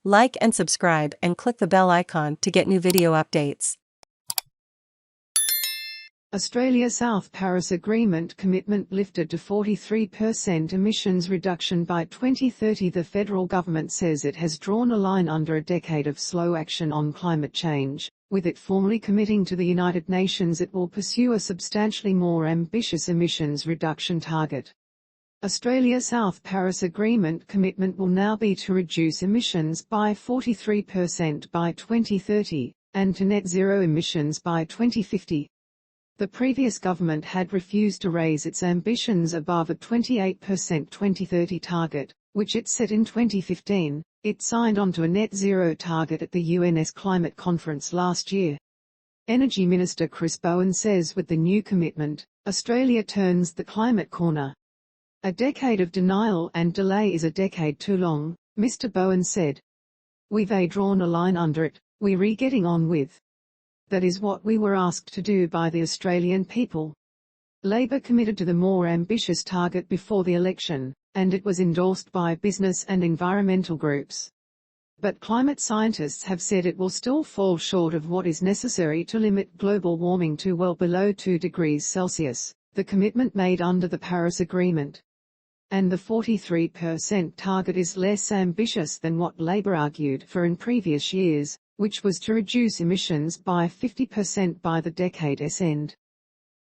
Like and subscribe and click the bell icon to get new video updates. Australia-South Paris Agreement commitment lifted to 43% emissions reduction by 2030. The federal government says it has drawn a line under a decade of slow action on climate change, with it formally committing to the United Nations it will pursue a substantially more ambitious emissions reduction target. Australia-South Paris Agreement commitment will now be to reduce emissions by 43% by 2030, and to net zero emissions by 2050. The previous government had refused to raise its ambitions above a 28% 2030 target, which it set in 2015. It signed on to a net zero target at the UN's climate conference last year. Energy Minister Chris Bowen says with the new commitment, Australia turns the climate corner. A decade of denial and delay is a decade too long, Mr Bowen said. We've drawn a line under it, we're getting on with. That is what we were asked to do by the Australian people. Labor committed to the more ambitious target before the election, and it was endorsed by business and environmental groups. But climate scientists have said it will still fall short of what is necessary to limit global warming to well below 2 degrees Celsius, the commitment made under the Paris Agreement. And the 43% target is less ambitious than what Labor argued for in previous years, which was to reduce emissions by 50% by the decade's end.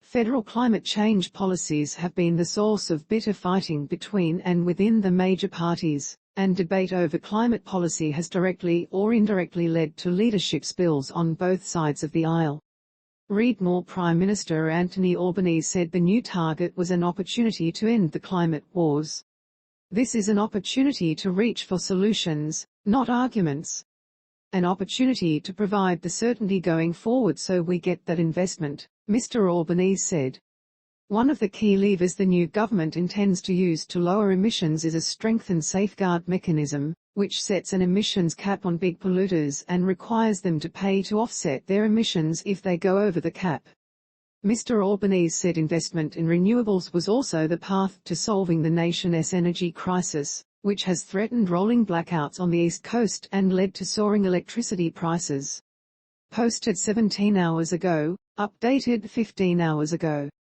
Federal climate change policies have been the source of bitter fighting between and within the major parties, and debate over climate policy has directly or indirectly led to leadership spills on both sides of the aisle. Read more. Prime Minister Anthony Albanese said the new target was an opportunity to end the climate wars. This is an opportunity to reach for solutions, not arguments. An opportunity to provide the certainty going forward so we get that investment, Mr Albanese said. One of the key levers the new government intends to use to lower emissions is a strengthened safeguard mechanism, which sets an emissions cap on big polluters and requires them to pay to offset their emissions if they go over the cap. Mr Albanese said investment in renewables was also the path to solving the nation's energy crisis, which has threatened rolling blackouts on the East Coast and led to soaring electricity prices. Posted 17 hours ago, updated 15 hours ago.